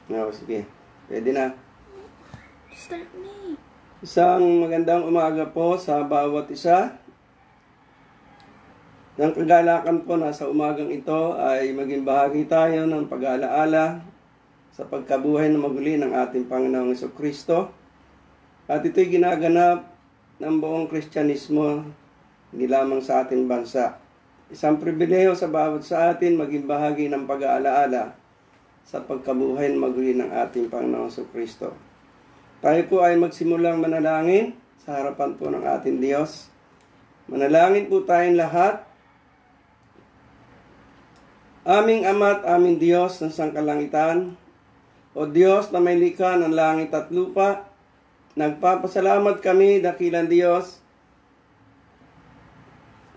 No, sige. Pwede na. Start me. Isang magandang umaga po sa bawat isa. Ng kagalakan po na sa umagang ito ay maging bahagi tayo ng pag-aalaala sa pagkabuhay na maguli ng ating Panginoong Jesucristo. At ito'y ginaganap ng buong Kristyanismo, hindi lamang sa ating bansa. Isang pribileyo sa bawat sa atin maging bahagi ng pag-aalaala sa pagkabuhay na maguli ng ating Panginoong Jesucristo. Tayo po ay magsimulang manalangin sa harapan po ng ating Diyos. Manalangin po tayong lahat. Aming Ama at aming Diyos ng sangkalangitan, o Diyos na may likha ng langit at lupa, nagpapasalamat kami, dakilang Diyos,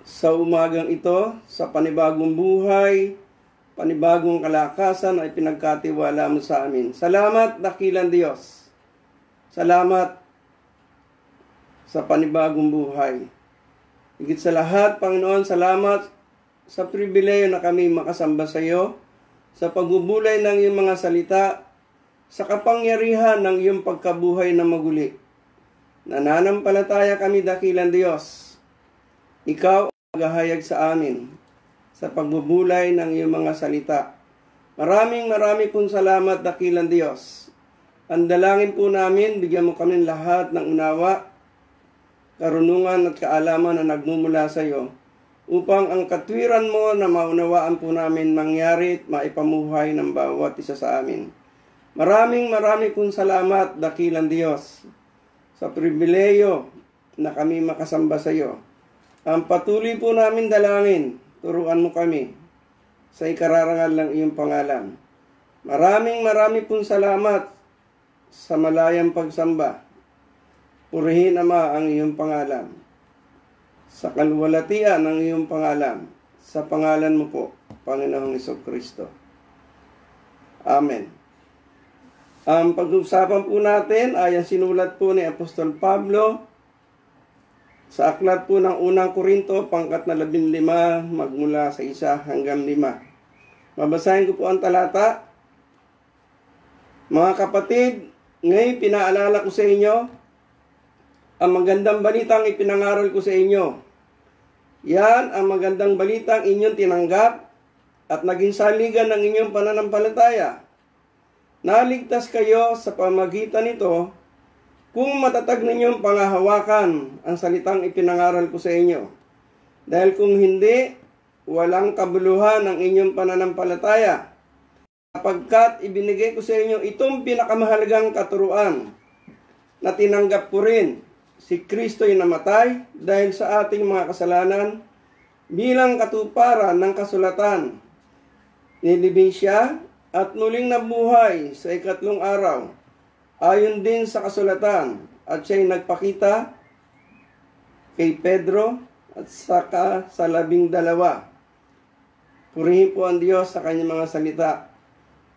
sa umagang ito, sa panibagong buhay, panibagong kalakasan ay pinagkatiwala mo sa amin. Salamat, dakilang Diyos. Salamat sa panibagong buhay. Higit sa lahat, Panginoon, salamat sa pribileyo na kami makasamba sa iyo, sa pagbubulay ng iyong mga salita, sa kapangyarihan ng iyong pagkabuhay na maguli. Nananampalataya kami, dakilang Diyos. Ikaw ang maghahayag sa amin sa pagbubulay ng iyong mga salita. Maraming pong salamat, dakilang Diyos. Ang dalangin po namin, bigyan mo kami lahat ng unawa, karunungan at kaalaman na nagmumula sa iyo, upang ang katwiran mo na maunawaan po namin mangyari at maipamuhay ng bawat isa sa amin. Maraming pong salamat, dakilang Diyos, sa pribileyo na kami makasamba sa iyo. Ang patuloy po namin dalangin, turuan mo kami sa ikararangal ng iyong pangalan. Maraming pong salamat sa malayang pagsamba. Purihin, Ama, ang iyong pangalan. Sa kalwalatian ng iyong pangalan, sa pangalan mo po, Panginoong Jesucristo. Amen. Ang pag-uusapan po natin ay ang sinulat po ni Apostol Pablo sa aklat po ng unang Korinto, pangkat na 15, magmula sa 1 hanggang 5. Babasahin ko po ang talata. Mga kapatid, ngayon pinaalala ko sa inyo ang magandang balitang ipinangaral ko sa inyo. Yan ang magandang balitang inyong tinanggap at naging saligan ng inyong pananampalataya. Naligtas kayo sa pamagitan nito kung matatag ninyong pangahawakan ang salitang ipinangaral ko sa inyo. Dahil kung hindi, walang kabuluhan ang inyong pananampalataya. Sapagkat ibinigay ko sa inyo itong pinakamahalagang katuruan na tinanggap ko rin. Si Kristo'y namatay dahil sa ating mga kasalanan bilang katuparan ng kasulatan. Nilibing siya at muling nabuhay sa ikatlong araw, ayon din sa kasulatan, at siya'y nagpakita kay Pedro at saka sa 12. Purihin po ang Diyos sa kanyang mga salita.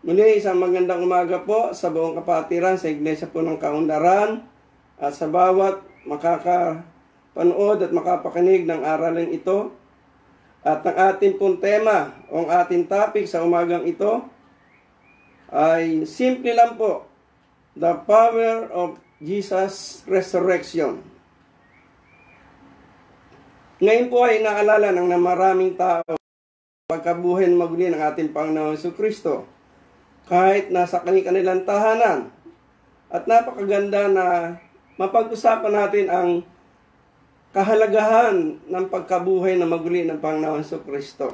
Muli, isang magandang umaga po sa buong kapatiran, sa Iglesia po ng Kaunlaran, at sa bawat makakapanood at makapakinig ng araling ito. At ang ating pong tema, o ang ating topic sa umagang ito, ay simple lang po, the power of Jesus' resurrection. Ngayon po ay naalala ng maraming tao pagkabuhay na maguli ng ating Panginoong Jesucristo, kahit nasa kanilang tahanan. At napakaganda na mapag-usapan natin ang kahalagahan ng pagkabuhay na maguli ng Panginoong Jesucristo.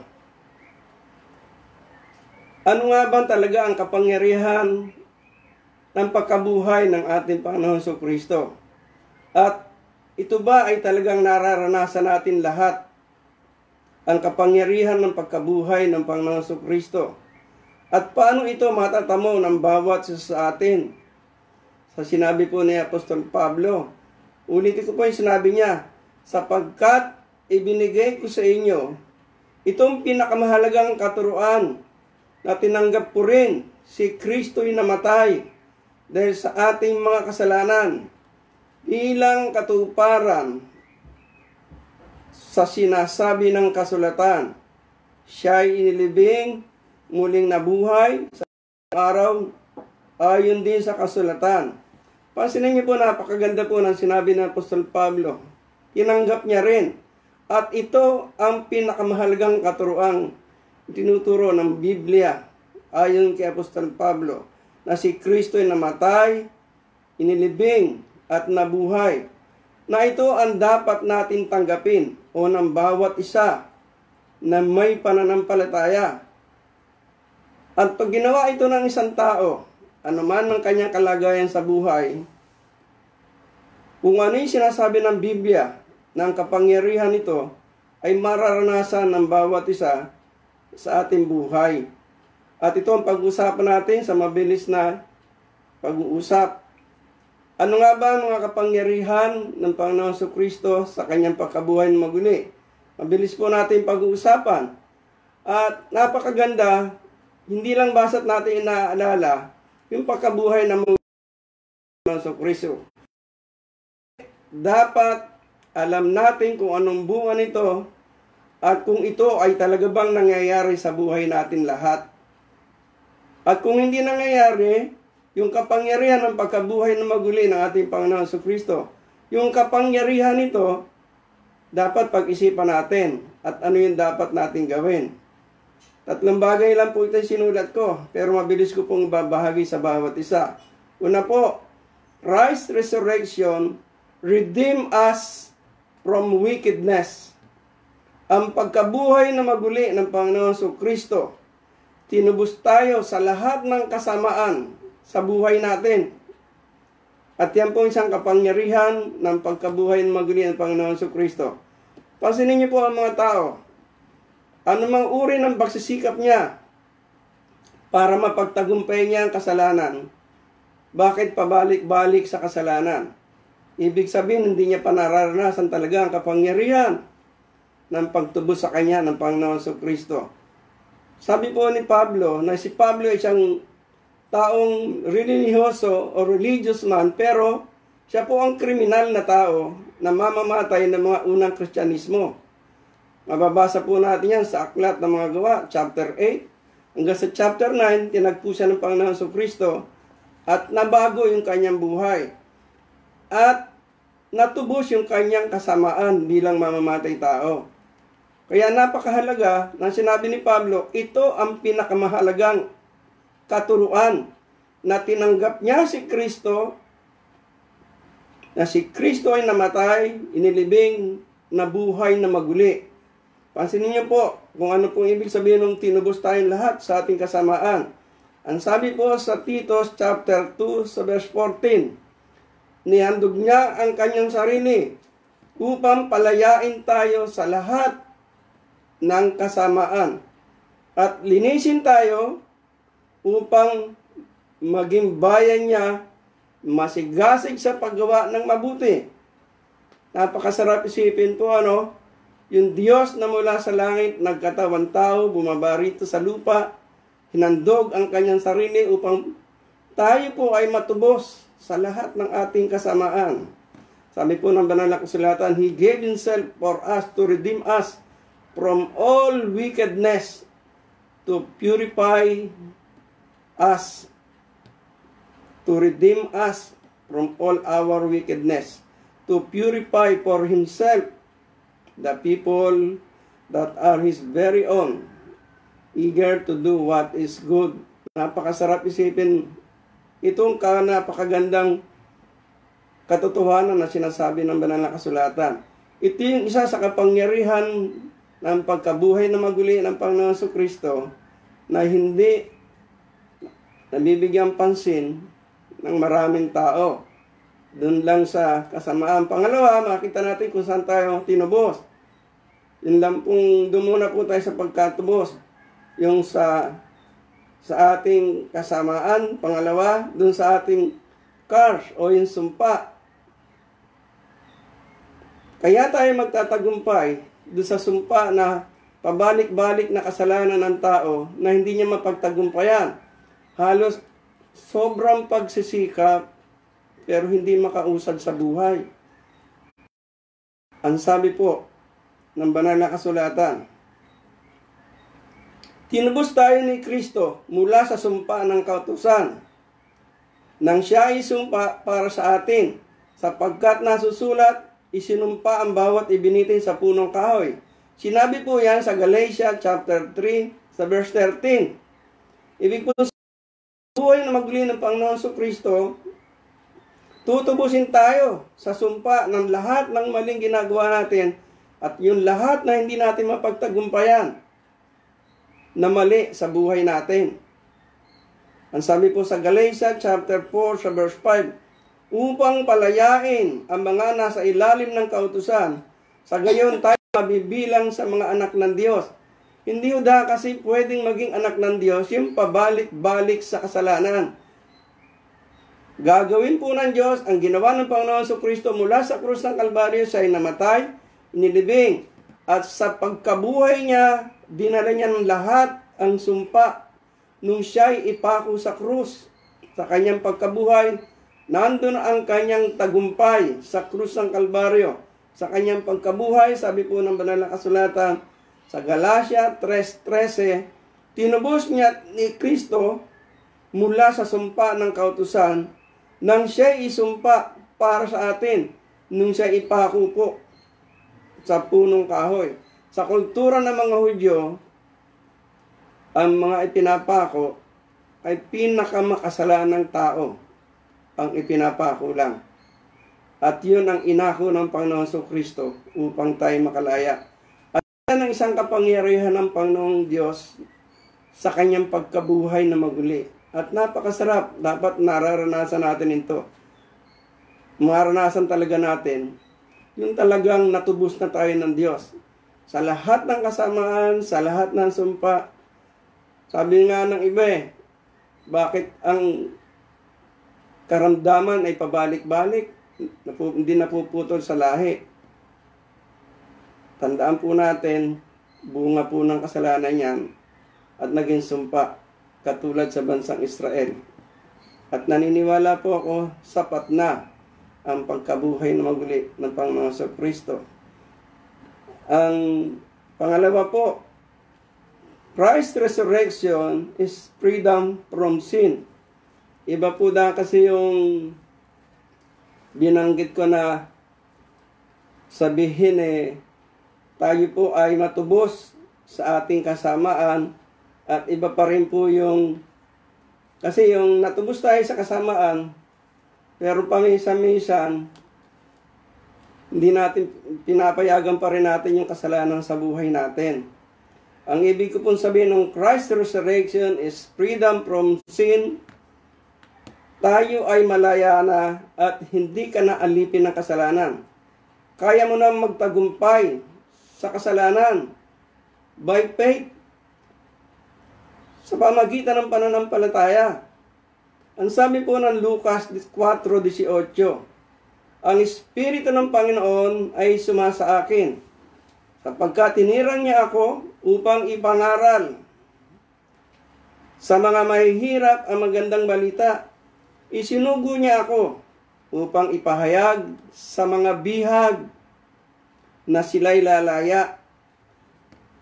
Ano nga ba talaga ang kapangyarihan ng pagkabuhay ng ating Panginoong Jesucristo? At ito ba ay talagang nararanasan natin lahat? Ang kapangyarihan ng pagkabuhay ng Panginoong Jesucristo. At paano ito matatamo ng bawat isa sa atin? Sa sinabi po ni Apostol Pablo, ulitin ko po yung sinabi niya, sapagkat ibinigay ko sa inyo itong pinakamahalagang katuruan na tinanggap ko rin, si Kristo'y namatay dahil sa ating mga kasalanan bilang katuparan sa sinasabi ng kasulatan. Siya'y inilibing, muling nabuhay sa araw, ayon din sa kasulatan. Pansinin niyo po, napakaganda po ng sinabi ng Apostol Pablo. Tinanggap niya rin. At ito ang pinakamahalagang katuruang tinuturo ng Biblia ayon kay Apostol Pablo, na si Kristo ay namatay, inilibing at nabuhay. Na ito ang dapat natin tanggapin o ng bawat isa na may pananampalataya. At pag ginawa ito ng isang tao, anuman ang kanyang kalagayan sa buhay, kung ano yung sinasabi ng Biblia, ng kapangyarihan nito, ay mararanasan ng bawat isa sa ating buhay. At ito ang pag-usapan natin sa mabilis na pag-uusap. Ano nga ba ang mga kapangyarihan ng Panginoon Jesucristo sa kanyang pagkabuhay ng maguli? Mabilis po natin pag-uusapan. At napakaganda, hindi lang basta't natin inaalala yung pagkabuhay ng Panginoon Jesucristo. Dapat alam natin kung anong bunga nito at kung ito ay talaga bang nangyayari sa buhay natin lahat. At kung hindi nangyayari, yung kapangyarihan ng pagkabuhay ng maguli ng ating Panginoon Jesucristo, yung kapangyarihan nito, dapat pag-isipan natin at ano yung dapat natin gawin. 3 bagay lang po ito yung sinulat ko, pero mabilis ko pong babahagi sa bawat isa. Una po, Christ's resurrection redeem us from wickedness. Ang pagkabuhay na maguli ng Panginoon Jesucristo, tinubos tayo sa lahat ng kasamaan sa buhay natin. At yan po isang kapangyarihan ng pagkabuhay ng maguli ng Panginoon Jesucristo. Pansinin niyo po ang mga tao. Anumang uri ng pagsisikap niya para mapagtagumpay niya ang kasalanan, bakit pabalik-balik sa kasalanan? Ibig sabihin, hindi niya pa nararanasan talaga ang kapangyarihan ng pagtubos sa kanya ng Panginoon Jesucristo. Sabi po ni Pablo, na si Pablo ay isang taong religyoso o religious man, pero siya po ang kriminal na tao na mamamatay ng mga unang Kristyanismo. Mababasa po natin yan sa Aklat ng Mga Gawa, chapter 8. Hanggang sa chapter 9, tinagpo siya ng Panginoon Jesucristo at nabago yung kanyang buhay. At natubos yung kanyang kasamaan bilang mamamatay tao. Kaya napakahalaga na sinabi ni Pablo, ito ang pinakamahalagang katuruan na tinanggap niya si Kristo, na si Kristo ay namatay, inilibing, nabuhay na maguli. Pansinin niyo po kung ano pong ibig sabihin ng tinubos tayong lahat sa ating kasamaan. Ang sabi po sa Titus chapter 2 sa verse 14, nihandog niya ang kanyang sarili upang palayain tayo sa lahat ng kasamaan at linisin tayo upang maging bayan niya masigasig sa paggawa ng mabuti. Napakasarap isipin po yung Diyos na mula sa langit nagkatawan tao, bumaba rito sa lupa, hinandog ang kanyang sarili upang tayo po ay matubos sa lahat ng ating kasamaan. Sabi po ng banal na kasulatan, He gave Himself for us to redeem us from all wickedness, to purify us, to redeem us from all our wickedness, to purify for Himself the people that are His very own, eager to do what is good. Napakasarap isipin itong napakagandang katotohanan na sinasabi ng banal na kasulatan. Ito yung isa sa kapangyarihan ng pagkabuhay na maguli ng Panginoon Jesucristo na hindi nabibigyan pansin ng maraming tao. Doon lang sa kasamaan. Pangalawa, makita natin kung saan tayo tinubos. Yun lang pong dumuna po tayo sa pagkatubos. Yung sa ating kasamaan. Pangalawa, doon sa ating curse o yung sumpa. Kaya tayo magtatagumpay doon sa sumpa na pabalik-balik na kasalanan ng tao na hindi niya mapagtagumpayan. Halos sobrang pagsisikap pero hindi makausad sa buhay. Ang sabi po ng banal na kasulatan, tinubos tayo ni Kristo mula sa sumpa ng kautusan nang siya ay sumpa para sa atin, sapagkat nasusulat, isinumpa ang bawat ibinitin sa punong kahoy. Sinabi po yan sa Galatia chapter 3 sa verse 13. Ibig po sa buhay na maguli ng Panginoon Kristo, tutubusin tayo sa sumpa ng lahat ng maling ginagawa natin at yung lahat na hindi natin mapagtagumpayan na mali sa buhay natin. Ang sabi po sa Galatia chapter 4 sa verse 5, upang palayain ang mga nasa ilalim ng kautusan, sa gayon tayo mabibilang sa mga anak ng Diyos. Hindi kasi pwedeng maging anak ng Diyos yung pabalik-balik sa kasalanan. Gagawin po ng Diyos ang ginawa ng Panginoon Kristo mula sa krus ng Kalbaryo, siya ay namatay, inilibing, at sa pagkabuhay niya, dinala niya ng lahat ang sumpa nung siya ay ipako sa krus. Sa kanyang pagkabuhay, nandun ang kanyang tagumpay sa krus ng Kalbaryo. Sa kanyang pagkabuhay, sabi po ng banal na kasulatan, sa Galatia 3:13, tinubos niya ni Kristo mula sa sumpa ng kautusan nang siya isumpa para sa atin nung siya ipako po sa punong kahoy. Sa kultura ng mga Hudyo, ang mga ipinapako ay pinakamakasalanan ng tao ang ipinapako lang. At yun ang inako ng Panginoon Kristo upang tayo makalaya. At yan ang isang kapangyarihan ng Panginoong Diyos sa kanyang pagkabuhay na maguli. At napakasarap, dapat nararanasan natin ito. Maranasan talaga natin yung talagang natubos na tayo ng Diyos. Sa lahat ng kasamaan, sa lahat ng sumpa, sabi nga ng iba bakit ang karamdaman ay pabalik-balik, hindi napuputol sa lahi. Tandaan po natin, bunga po ng kasalanan yan at naging sumpa, katulad sa bansang Israel. At naniniwala po ako, sapat na ang pagkabuhay na maguli ng Panginoon Kristo. Ang pangalawa po, Christ's resurrection is freedom from sin. Iba po kasi yung binanggit ko na sabihin tayo po ay matubos sa ating kasamaan, at iba pa rin po yung kasi yung natubos tayo sa kasamaan pero paminsan-minsan hindi natin pinapayagan pa rin natin yung kasalanan sa buhay natin. Ang ibig ko pong sabihin ng Christ's resurrection is freedom from sin. Tayo ay malaya na at hindi ka na alipin ng kasalanan. Kaya mo na magtagumpay sa kasalanan by faith sa pamagitan ng pananampalataya. Ang sabi po ng Lucas 4:18, ang Espiritu ng Panginoon ay sumasa akin, sapagkat tinirang niya ako upang ipangaral sa mga mahihirap ang magandang balita. Isinugo niya ako upang ipahayag sa mga bihag na sila'y lalaya.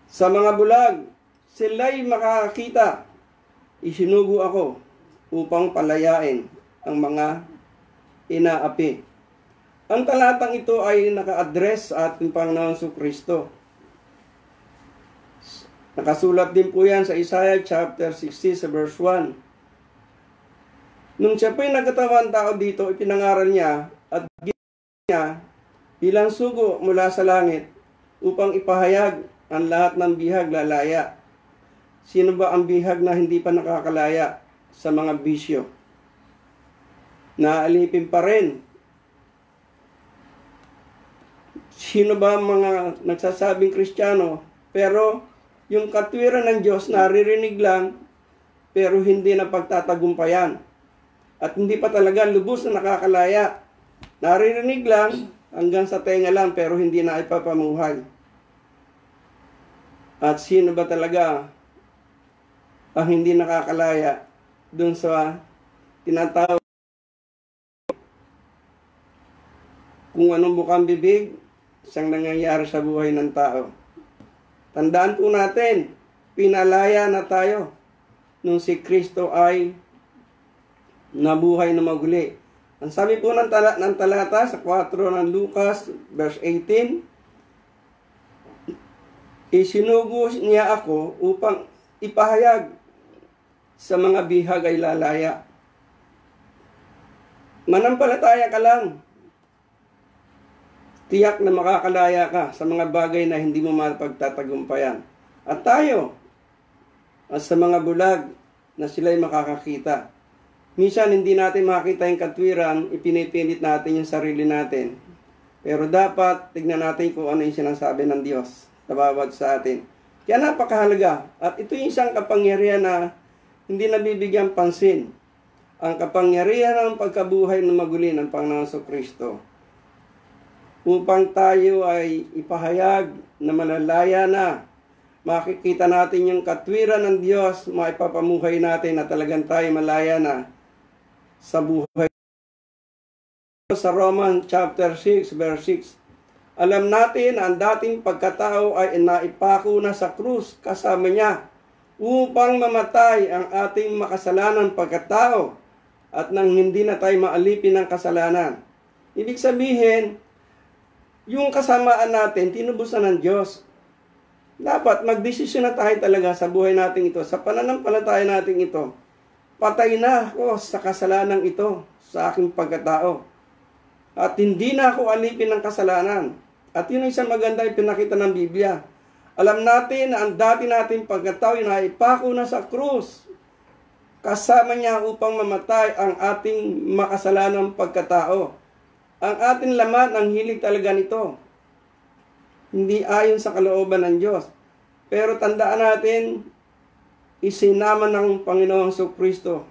Sa mga bulag, sila'y makakakita. Isinugo ako upang palayain ang mga inaapi. Ang talatang ito ay naka-address sa ating Panginoon Kristo. Nakasulat din po yan sa Isaiah chapter 60 sa verse 1. Nung siya po'y nagkatawang tao dito, ipinangaral niya at ginawa niya bilang sugo mula sa langit upang ipahayag ang lahat ng bihag lalaya. Sino ba ang bihag na hindi pa nakakalaya sa mga bisyo? Naalipin pa rin. Sino ba ang mga nagsasabing Kristiyano pero yung katwiran ng Diyos naririnig lang pero hindi na pagtatagumpayan? At hindi pa talaga lubos na nakakalaya. Naririnig lang hanggang sa tenga lang pero hindi na ipapamuhay. At sino ba talaga ang hindi nakakalaya dun sa tinatawag kung anong bukang bibig siyang nangyayari sa buhay ng tao. Tandaan po natin, pinalaya na tayo nung si Kristo ay na buhay na maguli. Ang sabi po ng talata sa 4 ng Lucas, verse 18, isinugo niya ako upang ipahayag sa mga bihag ay lalaya. Manampalataya ka lang. Tiyak na makakalaya ka sa mga bagay na hindi mo mapagtatagumpayan. At tayo, sa mga bulag na sila'y makakakita. Minsan hindi natin makita yung katwiran, ipinipilit natin yung sarili natin. Pero dapat tignan natin kung ano yung sinasabi ng Diyos sa bawat sa atin. Kaya napakahalaga. At ito yung isang kapangyarihan na hindi nabibigyan pansin. Ang kapangyarihan ng pagkabuhay ng maguli ng Panginoon Kristo. Upang tayo ay ipahayag na malalaya na. Makikita natin yung katwiran ng Diyos, maipapamuhay natin na talagang tayo malaya na sa buhay. Sa Romans chapter 6, verse 6, alam natin ang dating pagkatao ay naipako na sa krus kasama niya upang mamatay ang ating makasalanan pagkatao at nang hindi na tayo maalipin ng kasalanan. Ibig sabihin, yung kasamaan natin, tinubusan ng Diyos. Dapat magdesisyon na tayo talaga sa buhay natin ito, sa pananampalataya natin ito. Patay na ako sa kasalanan ito, sa aking pagkatao. At hindi na ako alipin ng kasalanan. At yun ang isang maganda yung pinakita ng Biblia. Alam natin na ang dati nating pagkatao ay naipako na sa krus. Kasama niya upang mamatay ang ating makasalanang pagkatao. Ang ating laman, ang hilig talaga nito. Hindi ayon sa kalooban ng Diyos. Pero tandaan natin, isinama ng Panginoong Kristo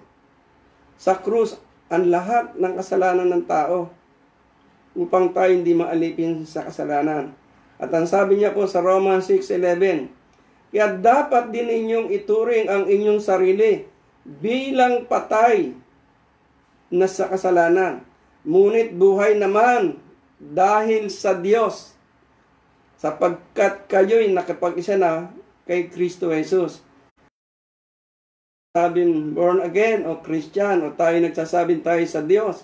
sa krus ang lahat ng kasalanan ng tao upang tayo hindi maalipin sa kasalanan. At ang sabi niya po sa Romans 6:11, kaya dapat din inyong ituring ang inyong sarili bilang patay na sa kasalanan. Ngunit buhay naman dahil sa Diyos, sapagkat kayo'y nakapag-isa na kay Kristo Jesus. Sabing born again o Christian o tayo nagsasabing tayo sa Diyos.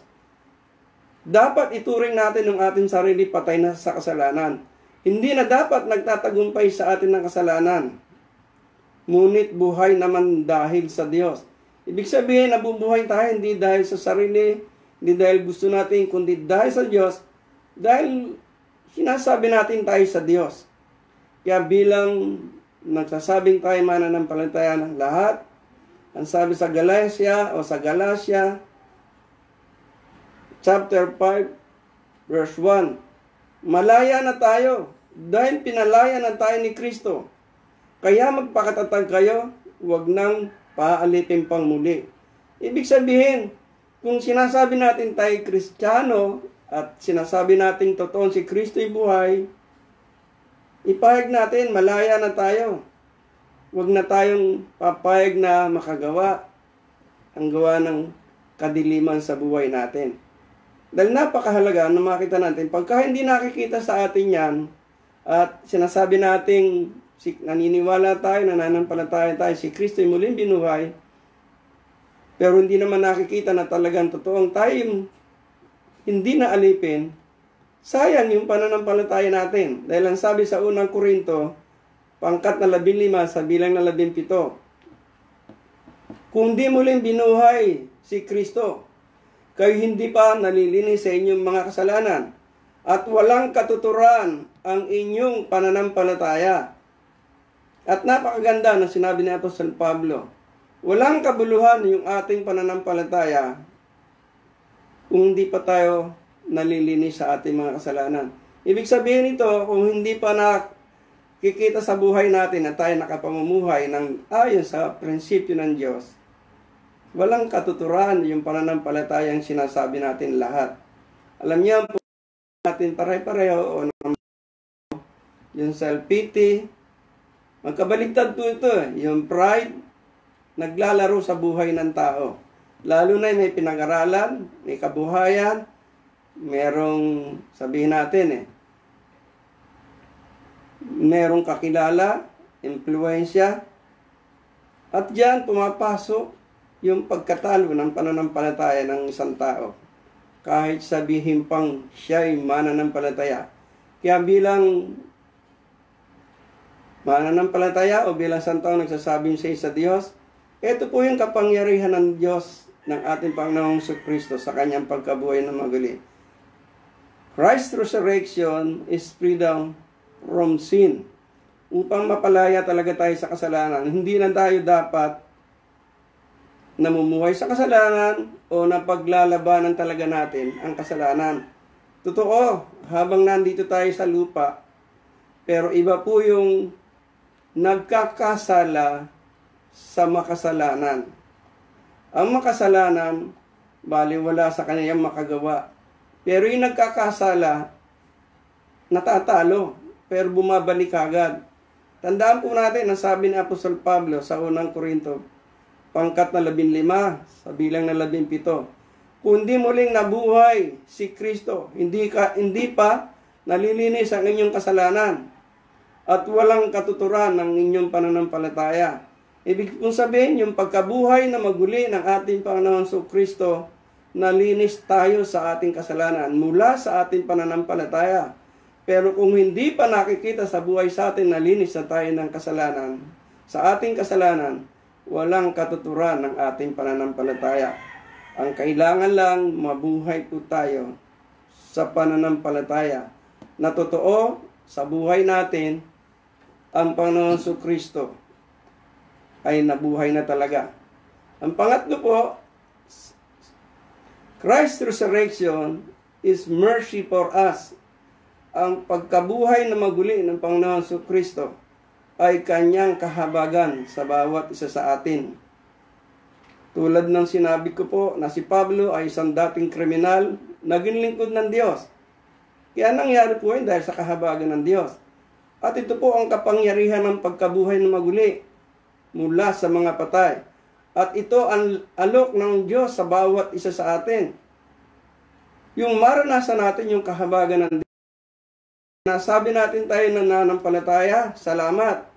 Dapat ituring natin ang ating sarili patay na sa kasalanan. Hindi na dapat nagtatagumpay sa atin ng kasalanan. Ngunit buhay naman dahil sa Diyos. Ibig sabihin, nabubuhay tayo hindi dahil sa sarili, hindi dahil gusto natin, kundi dahil sa Diyos, dahil sinasabi natin tayo sa Diyos. Kaya bilang nagsasabing tayo mananampalataya ng lahat, ang sabi sa Galatia chapter 5, verse 1, malaya na tayo dahil pinalaya na tayo ni Kristo. Kaya magpakatatag kayo, huwag nang paalipin pang muli. Ibig sabihin, kung sinasabi natin tayo Kristiyano at sinasabi natin totoon si Kristo'y buhay, ipahayag natin, malaya na tayo. Huwag na tayong papayag na makagawa ang gawa ng kadiliman sa buhay natin. Dahil napakahalaga na makita natin, pagka hindi nakikita sa atin yan, at sinasabi natin, naniniwala tayo, nananampalataya tayo, si Kristo'y muling binuhay, pero hindi naman nakikita na talagang totoong tayo hindi na alipin, sayang yung pananampalataya natin. Dahil ang sabi sa unang Korinto, pangkat na 15 sa bilang na 17, kung di muling binuhay si Kristo, kayo hindi pa nalilinis sa inyong mga kasalanan, at walang katuturan ang inyong pananampalataya. At napakaganda na sinabi ni Apostol Pablo, walang kabuluhan yung ating pananampalataya kung hindi pa tayo nalilinis sa ating mga kasalanan. Ibig sabihin nito, kung hindi pa nakikita sa buhay natin na tayo nakapamumuhay ng ayon sa prinsipyo ng Diyos, walang katuturan yung pananampalatayang sinasabi natin lahat. Alam niyo po natin pare-pareho o yung self-pity, magkabaligtad po ito, yung pride, naglalaro sa buhay ng tao. Lalo na may pinag-aralan, may kabuhayan, merong, sabihin natin merong kakilala, impluensya, at diyan pumapasok yung pagkatalo ng pananampalataya ng isang tao. Kahit sabihin pang siya'y mananampalataya. Kaya bilang mananampalataya o bilang isang tao nagsasabing siya sa Diyos, ito po yung kapangyarihan ng Diyos ng ating Panginoong Kristo sa kanyang pagkabuhay na maguli. Christ's resurrection is freedom from sin. Upang mapalaya talaga tayo sa kasalanan, hindi na tayo dapat namumuhay sa kasalanan o napaglalabanan talaga natin ang kasalanan. Totoo, habang nandito tayo sa lupa, pero iba po yung nagkakasala sa makasalanan. Ang makasalanan, baliwala sa kaniyang makagawa. Pero yung nagkakasala, natatalo, pero bumabalik agad. Tandaan po natin ang sabi ni Apostol Pablo sa unang Korinto, pangkat na 15, sa bilang na 17. Kundi muling nabuhay si Kristo, hindi pa nalilinis ang inyong kasalanan at walang katuturan ng inyong pananampalataya. Ibig pong sabihin, yung pagkabuhay na maguli ng ating Panginoon Kristo, nalinis tayo sa ating kasalanan mula sa ating pananampalataya. Pero kung hindi pa nakikita sa buhay sa atin, nalinis na tayo ng kasalanan, sa ating kasalanan, walang katuturan ng ating pananampalataya. Ang kailangan lang, mabuhay po tayo sa pananampalataya na totoo sa buhay natin, ang Panginoon Kristo ay nabuhay na talaga. Ang pangatlo po, Christ's resurrection is mercy for us. Ang pagkabuhay na maguli ng Panginoon Kristo ay kanyang kahabagan sa bawat isa sa atin. Tulad ng sinabi ko po na si Pablo ay isang dating kriminal, naging lingkod ng Diyos. Kaya nangyari po yun dahil sa kahabagan ng Diyos. At ito po ang kapangyarihan ng pagkabuhay na maguli mula sa mga patay. At ito ang alok ng Diyos sa bawat isa sa atin. Yung maranasan natin yung kahabagan ng Diyos. Nasabi natin tayo na nananampalataya, salamat.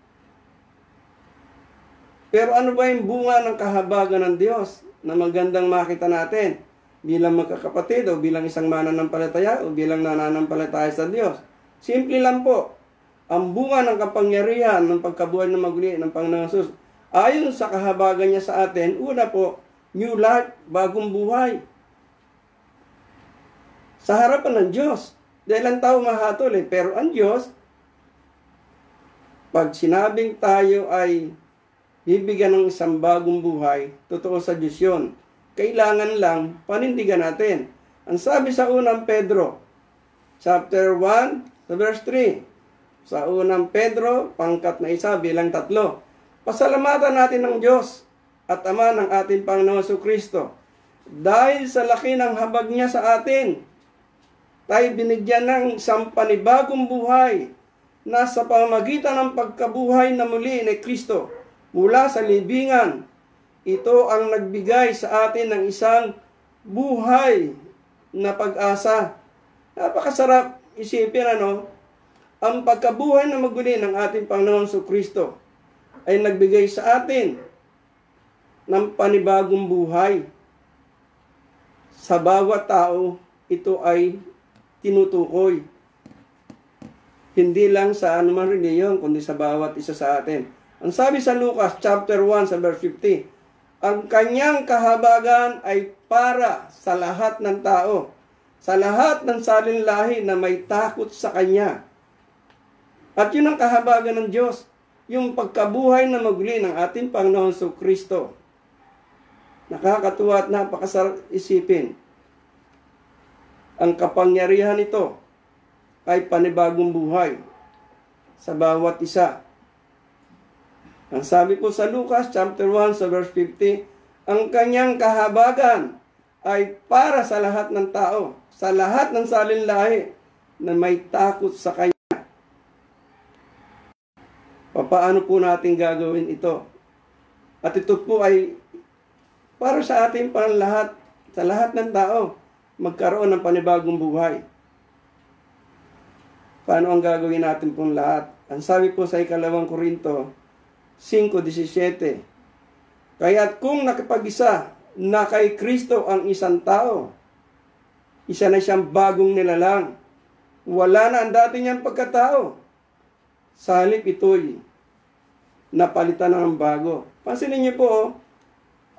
Pero ano ba yung bunga ng kahabagan ng Diyos na magandang makita natin bilang magkakapatid o bilang isang mananampalataya o bilang nananampalataya sa Diyos? Simple lang po. Ang bunga ng kapangyarihan ng pagkabuhay na maguli ng Panginoon Jesus, ayon sa kahabagan niya sa atin, una po, new life, bagong buhay. Sa harapan ng Diyos. Dahil ang tao mahatol pero ang Diyos, pag sinabing tayo ay bibigyan ng isang bagong buhay, totoo sa Diyos yun. Kailangan lang panindigan natin. Ang sabi sa unang Pedro, chapter 1, verse 3, sa unang Pedro, pangkat na 1 bilang 3, pasalamatan natin ng Diyos at Ama ng ating Panginoon Kristo dahil sa laki ng habag niya sa atin, tayo binigyan ng isang panibagong buhay na sa pamamagitan ng pagkabuhay na muli ni Kristo mula sa libingan. Ito ang nagbigay sa atin ng isang buhay na pag-asa. Napakasarap isipin ang pagkabuhay na maguli ng ating Panginoon Kristo ay nagbigay sa atin ng panibagong buhay. Sa bawat tao, ito ay tinutukoy. Hindi lang sa anuman reliyon, kundi sa bawat isa sa atin. Ang sabi sa Lucas chapter 1 sa verse 50, ang kanyang kahabagan ay para sa lahat ng tao, sa lahat ng salinlahi na may takot sa kanya. At yun ang kahabagan ng Diyos, yung pagkabuhay na maguli ng ating Panginoon Kristo. Nakakatuwa at napakasarap isipin. Ang kapangyarihan nito ay panibagong buhay sa bawat isa. Ang sabi po sa Lucas chapter 1 sa verse 50, ang kanyang kahabagan ay para sa lahat ng tao, sa lahat ng salinlahi na may takot sa kanya. Paano po natin gagawin ito? At ito po ay para sa ating panlahat, sa lahat ng tao, magkaroon ng panibagong buhay. Paano ang gagawin natin pong lahat? Ang sabi po sa 2 Korinto 5:17, Kaya't kung nakipag-isa na kay Kristo ang isang tao, isa na siyang bagong nilalang. Wala na ang dati niyang pagkatao. Sa halip ito'y napalitan ng bago. Pansinin niyo po,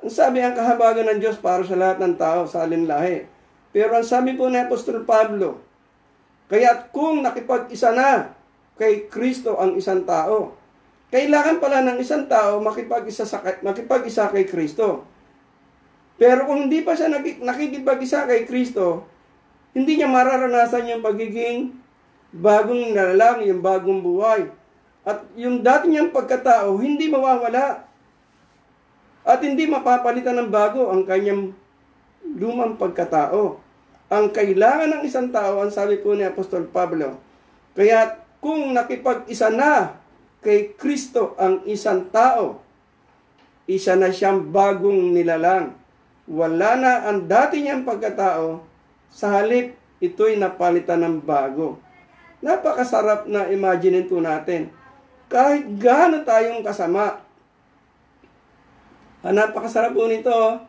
ang sabi ang kahabagan ng Diyos para sa lahat ng tao sa alinlahi. Pero ang sabi po ni Apostol Pablo, kaya't kung nakipag-isa na kay Kristo ang isang tao, kailangan pala ng isang tao makipag-isa kay Kristo. Pero kung hindi pa siya nakikipag-isa kay Kristo, hindi niya mararanasan yung pagiging bagong nilalang, yung bagong buhay. At yung dati niyang pagkatao, hindi mawawala. At hindi mapapalitan ng bago ang kanyang lumang pagkatao. Ang kailangan ng isang tao, ang sabi po ni Apostol Pablo, kaya kung nakipag-isa na kay Kristo ang isang tao, isa na siyang bagong nilalang. Wala na ang dati niyang pagkatao, sa halip ito'y napalitan ng bago. Napakasarap na imagine po natin. Kahit gaano tayong kasama, napakasarap po nito,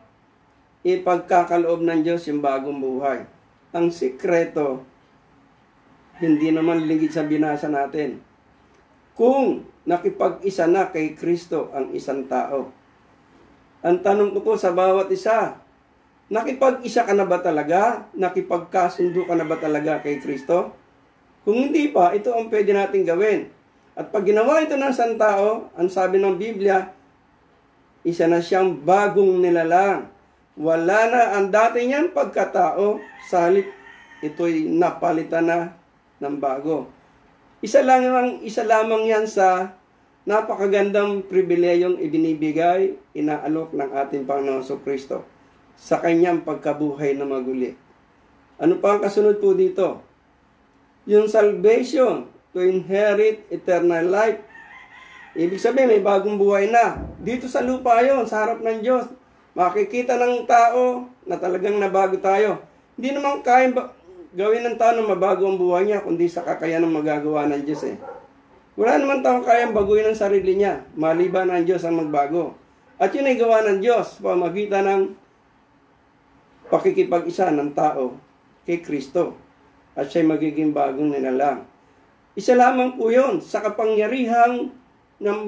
ipagkakaloob ng Diyos yung bagong buhay. Ang sikreto, hindi naman lingid sa binasa natin. Kung nakipag-isa na kay Kristo ang isang tao. Ang tanong ko po sa bawat isa, nakipag-isa ka na ba talaga? Nakipagkasundo ka na ba talaga kay Kristo? Kung hindi pa, ito ang pwede natin gawin. At pag ginawa ito ng isang tao, ang sabi ng Biblia, isa na siyang bagong nilalang. Wala na ang dati niyang pagkatao, sa halip ito'y napalitan na ng bago. Isa lamang yan sa napakagandang pribilehiyong ibinibigay, inaalok ng ating Panginoon Kristo sa kanyang pagkabuhay na maguli. Ano pa ang kasunod po dito? Yung salvation to inherit eternal life. Ibig sabihin, may bagong buhay na. Dito sa lupa yon, sa harap ng Diyos. Makikita ng tao na talagang nabago tayo. Hindi naman kayang gawin ng tao na mabago ang buhay niya, kundi sa kakayanang magagawa ng Diyos eh. Wala naman taong kayang baguhin ang sarili niya, maliban ang Diyos ang magbago. At yun ay gawa ng Diyos, pamagitan ng pakikipag-isa ng tao kay Kristo. At siya'y magiging bagong nilalang. Isa lamang po yun sa kapangyarihan ng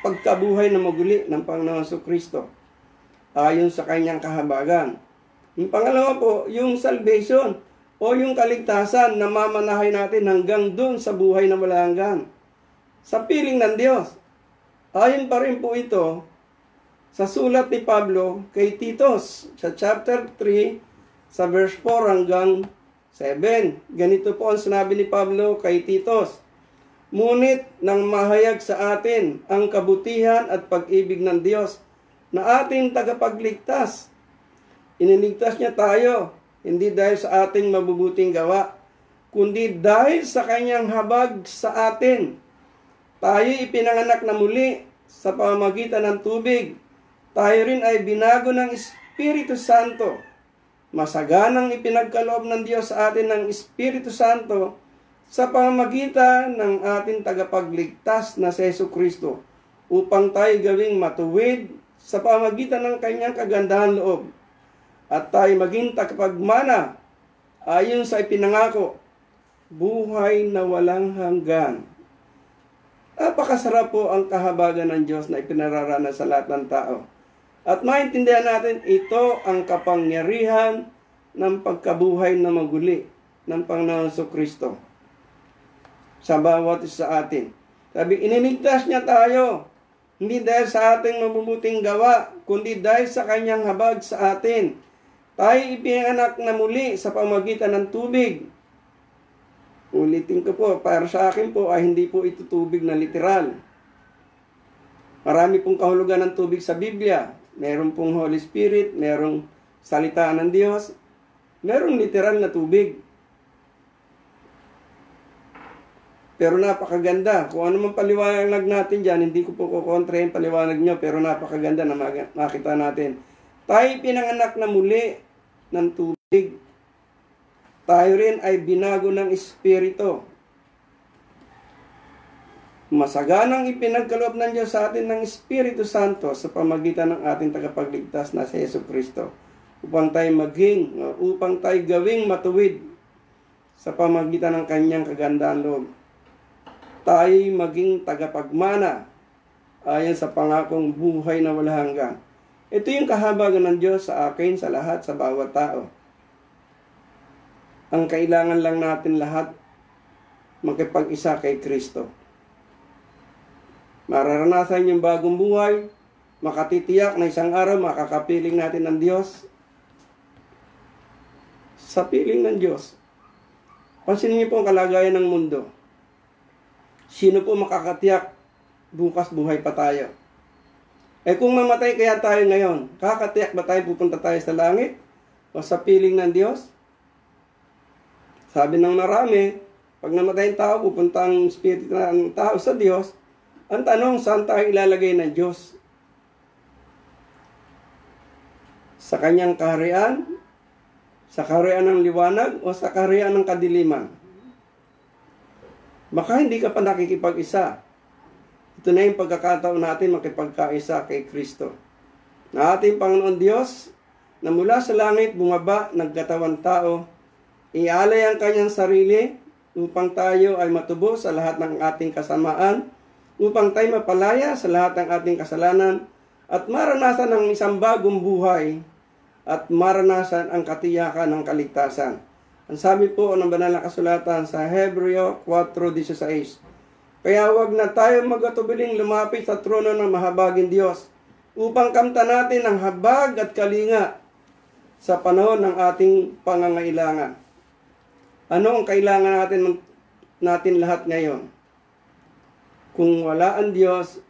pagkabuhay na maguli ng Panginoon Kristo ayon sa kanyang kahabagan. Yung pangalawa po, yung salvation o yung kaligtasan na mamanahay natin hanggang doon sa buhay na wala hanggan. Sa piling ng Diyos. Ayon pa rin po ito sa sulat ni Pablo kay Titos sa chapter 3 sa verse 4 hanggang 7. Ganito po ang sinabi ni Pablo kay Titos. Ngunit nang mahayag sa atin ang kabutihan at pag-ibig ng Diyos na ating tagapagligtas. Iniligtas niya tayo, hindi dahil sa ating mabubuting gawa, kundi dahil sa kanyang habag sa atin. Tayo ipinanganak na muli sa pamamagitan ng tubig. Tayo rin ay binago ng Espiritu Santo. Masaganang ipinagkaloob ng Diyos sa atin ng Espiritu Santo sa pamamagitan ng ating tagapagligtas na si Jesucristo upang tayo gawing matuwid sa pamamagitan ng kanyang kagandahan loob at tayo maging tagapagmana ayon sa ipinangako, buhay na walang hanggan. Napakasarap po ang kahabagan ng Diyos na ipinararanas sa lahat ng tao. At maintindihan natin, ito ang kapangyarihan ng pagkabuhay na maguli ng Panginoon Kristo sa bawat isa sa atin. Sabi, iniligtas niya tayo, hindi dahil sa ating mabubuting gawa, kundi dahil sa kanyang habag sa atin. Tayo ipinanganak na muli sa pamamagitan ng tubig. Ulitin ko po, para sa akin po ay hindi po ito tubig na literal. Marami pong kahulugan ng tubig sa Biblia. Meron pong Holy Spirit, merong salita ng Diyos, merong literal na tubig. Pero napakaganda. Kung ano man paliwanag natin dyan, hindi ko po kukontra yung paliwanag nyo, pero napakaganda na makita natin. Tayo pinanganak na muli ng tubig. Tayo rin ay binago ng Espiritu. masaganang ipinagkaloob ng Diyos sa atin ng Espiritu Santo sa pamagitan ng ating tagapagligtas na si Jesucristo, upang tayo gawing matuwid sa pamagitan ng kanyang kagandahang loob. Tayo maging tagapagmana ayon sa pangakong buhay na wala hanggan. Ito yung kahabagan ng Diyos sa akin, sa lahat, sa bawat tao. Ang kailangan lang natin lahat, makipag-isa kay Kristo. Mararanasan yung bagong buhay, makatitiyak na isang araw makakapiling natin ng Diyos. Sa piling ng Diyos. Pansinin niyo po ang kalagayan ng mundo. Sino po makakatiyak bukas buhay pa tayo? Kung mamatay kaya tayo ngayon, kakatiyak ba tayo pupunta tayo sa langit? O sa piling ng Diyos? Sabi ng marami, pag namatay ang tao, pupunta ang spirito ng tao sa Diyos. Ang tanong, saan tayo ilalagay ng Diyos? Sa kanyang kaharian? Sa kaharian ng liwanag? O sa kaharian ng kadiliman? Baka hindi ka pa nakikipag-isa. Ito na yung pagkakataon natin makipagkaisa kay Kristo. Na ating Panginoon Diyos, na mula sa langit bumaba, nagkatawan tao, ialay ang kanyang sarili upang tayo ay matubos sa lahat ng ating kasamaan, upang tayo mapalaya sa lahat ng ating kasalanan, at maranasan ang isang bagong buhay, at maranasan ang katiyakan ng kaligtasan. Ang sabi po ng banal na kasulatan sa Hebreo 4:16, kaya wag na tayo magatubiling lumapit sa trono ng mahabaging Diyos, upang kamtan natin ang habag at kalinga sa panahon ng ating pangangailangan. Ano ang kailangan natin lahat ngayon? Kung wala ang Diyos,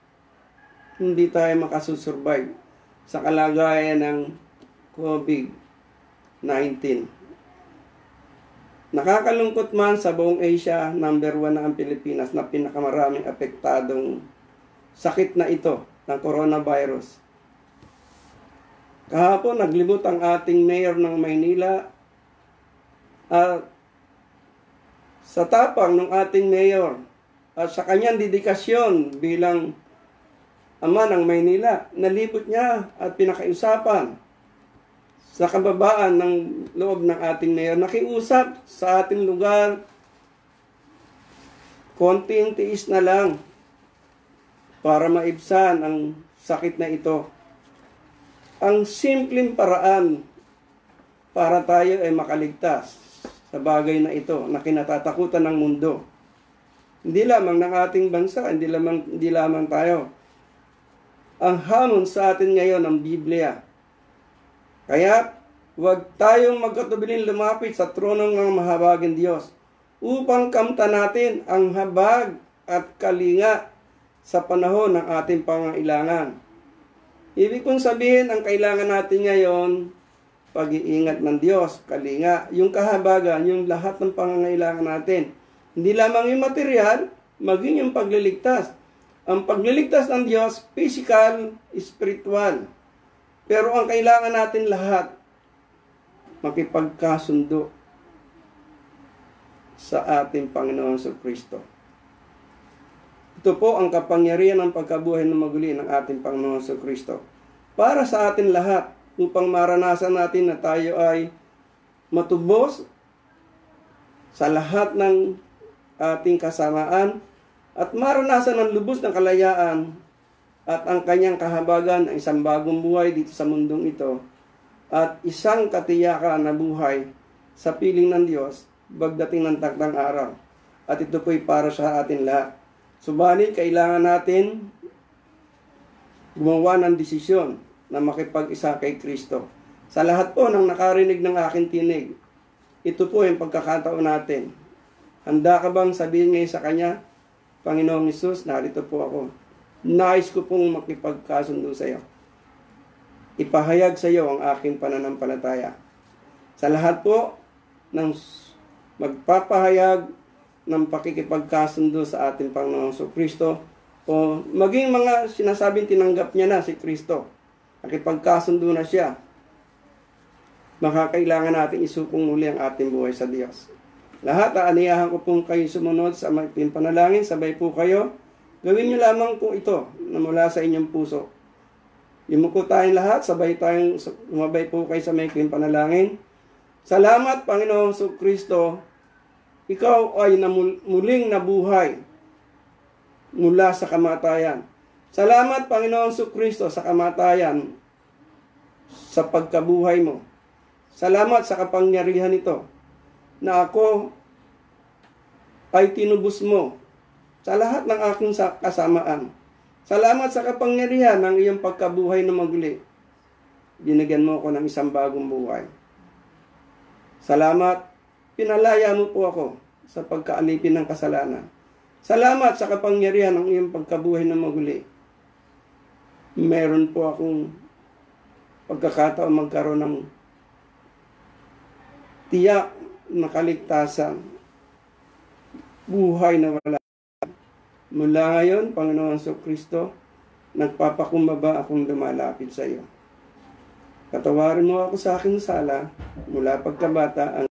hindi tayo makasusurvive sa kalagayan ng COVID-19. Nakakalungkot man sa buong Asia, number 1 na ang Pilipinas na pinakamaraming apektadong sakit na ito ng coronavirus. Kahapon, naglibot ang ating mayor ng Maynila at sa tapang ng ating mayor at sa kanyang dedikasyon bilang ama ng Maynila, nalibot niya at pinakaiusapan sa kababaan ng loob ng ating mayor. Nakiusap sa ating lugar, konting tiis na lang para maibsan ang sakit na ito. Ang simpleng paraan para tayo ay makaligtas sa bagay na ito na kinatatakutan ng mundo. Hindi lamang ng ating bansa, hindi lamang tayo. Ang hamon sa atin ngayon ang Biblia. Kaya, huwag tayong magkatubilin lumapit sa trono ng mahabaging Diyos upang kamtan natin ang habag at kalinga sa panahon ng ating pangangailangan. Ibig kong sabihin, ang kailangan natin ngayon, pag-iingat ng Diyos, kalinga, yung kahabagan, yung lahat ng pangangailangan natin. Hindi lamang yung material, maging yung pagliligtas. Ang pagliligtas ng Diyos, physical, spiritual. Pero ang kailangan natin lahat, makipagkasundo sa ating Panginoon Jesucristo. Ito po ang kapangyarihan ng pagkabuhay ng maguli ng ating Panginoon Jesucristo. Para sa atin lahat, upang maranasan natin na tayo ay matubos sa lahat ng ating kasamaan at maranasan ang lubos ng kalayaan at ang kanyang kahabagan ng isang bagong buhay dito sa mundong ito at isang katiyakan na buhay sa piling ng Diyos pagdating ng takdang araw. At ito po'y para sa atin lahat. Subalit, kailangan natin gumawa ng desisyon na makipag-isa kay Kristo. Sa lahat po ng nakarinig ng aking tinig, ito po yung pagkakataon natin. Handa ka bang sabihin ngayon sa Kanya, Panginoong Hesus, narito po ako. Nais ko pong makipagkasundo sa iyo. Ipahayag sa iyo ang aking pananampalataya. Sa lahat po ng magpapahayag ng pakikipagkasundo sa ating Panginoong Jesucristo, o maging mga sinasabing tinanggap niya na si Kristo, nakipagkasundo na siya, baka kailangan natin isupong muli ang ating buhay sa Diyos. Lahat, aaniyahan ko pong kayo sumunod sa maikling panalangin. Sabay po kayo. Gawin niyo lamang po ito na mula sa inyong puso. Yumuko tayong lahat, umabay po kayo sa maikling panalangin. Salamat, Panginoong Kristo, ikaw ay muling nabuhay mula sa kamatayan. Salamat, Panginoong Kristo, sa kamatayan, sa pagkabuhay mo. Salamat sa kapangyarihan nito na ako ay tinubos mo sa lahat ng aking kasamaan. Salamat sa kapangyarihan ng iyong pagkabuhay na maguli. Binigyan mo ako ng isang bagong buhay. Salamat, pinalaya mo po ako sa pagkaalipin ng kasalanan. Salamat sa kapangyarihan ng iyong pagkabuhay na maguli. Meron po akong pagkakataon magkaroon ng tiyak na kaligtasan, buhay na wala. Mula ngayon, Panginoon Kristo, nagpapakumbaba akong lumalapit sa iyo. Katawarin mo ako sa aking sala mula pagkabata